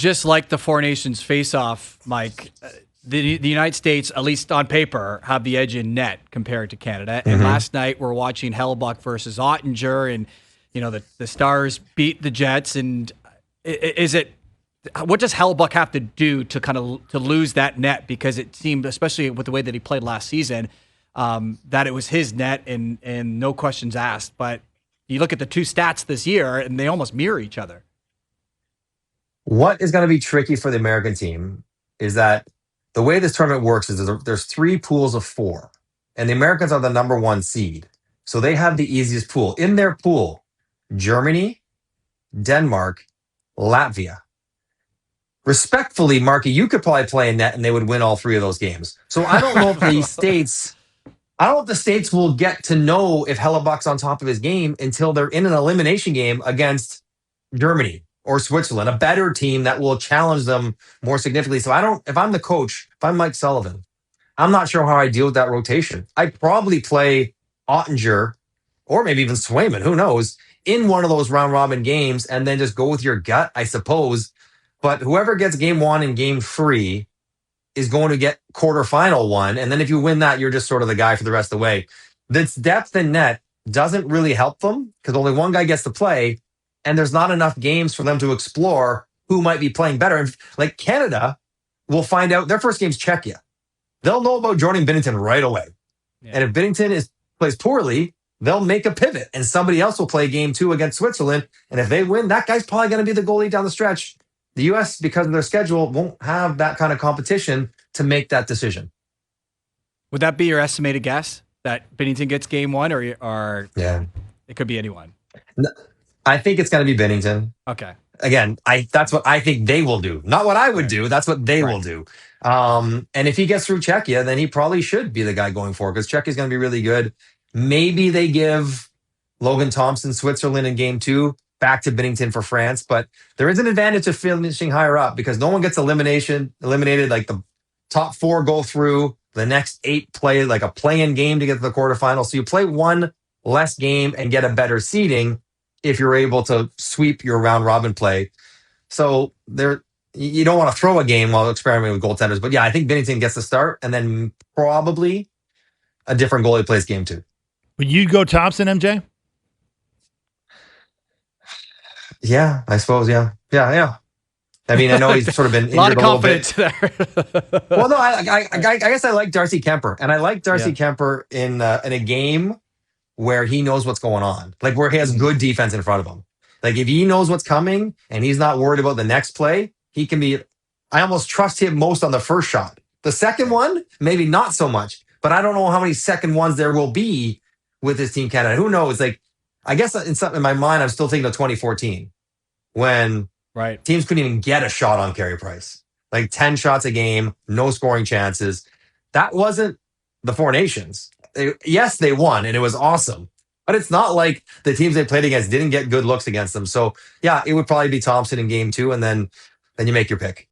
just like the Four Nations face-off, Mike, the United States, at least on paper, have the edge in net compared to Canada. And last night we're watching Hellebuyck versus Ottinger, and the Stars beat the Jets. And what does Hellebuyck have to do to lose that net? Because it seemed, especially with the way that he played last season, that it was his net and no questions asked. But you look at the two stats this year, and they almost mirror each other. What is going to be tricky for the American team is that the way this tournament works is there's 3 pools of 4, and the Americans are the number 1 seed. So they have the easiest pool. In their pool, Germany, Denmark, Latvia. Respectfully, Marky, you could probably play in net and they would win all 3 of those games. So I don't know if the States will get to know if Hellebuyck's on top of his game until they're in an elimination game against Germany or Switzerland, a better team that will challenge them more significantly. So if I'm the coach, if I'm Mike Sullivan, I'm not sure how I deal with that rotation. I'd probably play Ottinger or maybe even Swayman, who knows, in one of those round robin games and then just go with your gut, I suppose. But whoever gets game 1 and game 3 is going to get quarterfinal 1. And then if you win that, you're just sort of the guy for the rest of the way. This depth in net doesn't really help them because only one guy gets to play. And there's not enough games for them to explore who might be playing better. And like Canada will find out their first game's Czechia. They'll know about Jordan Binnington right away. Yeah. And if Binnington plays poorly, they'll make a pivot and somebody else will play game 2 against Switzerland. And if they win, that guy's probably going to be the goalie down the stretch. The U.S., because of their schedule, won't have that kind of competition to make that decision. Would that be your estimated guess that Binnington gets game 1 or yeah, it could be anyone? No, I think it's going to be Binnington. Okay. Again, that's what I think they will do. Not what I would do. That's what they will do. And if he gets through Czechia, then he probably should be the guy going forward because Czechia is going to be really good. Maybe they give Logan Thompson Switzerland in game 2 back to Binnington for France. But there is an advantage of finishing higher up because no one gets eliminated. Like the top 4 go through. The next 8 play like a play-in game to get to the quarterfinals. So you play one less game and get a better seeding if you're able to sweep your round robin play. So you don't want to throw a game while experimenting with goaltenders. But yeah, I think Binnington gets the start and then probably a different goalie plays game 2. Would you go Thompson, MJ? Yeah, I suppose. Yeah. I mean, I know he's sort of been injured a lot of confidence there. Well, no, I guess I like Darcy Kemper, and I like Darcy Kemper in a game where he knows what's going on, like where he has good defense in front of him. Like if he knows what's coming and he's not worried about the next play, he can be. I almost trust him most on the first shot. The second one, maybe not so much, but I don't know how many second ones there will be with this Team Canada. Who knows? Like, I guess in my mind, I'm still thinking of 2014 when teams couldn't even get a shot on Carey Price. Like 10 shots a game, no scoring chances. That wasn't the Four Nations. Yes, they won, and it was awesome. But it's not like the teams they played against didn't get good looks against them. So, yeah, it would probably be Thompson in game 2, and then you make your pick.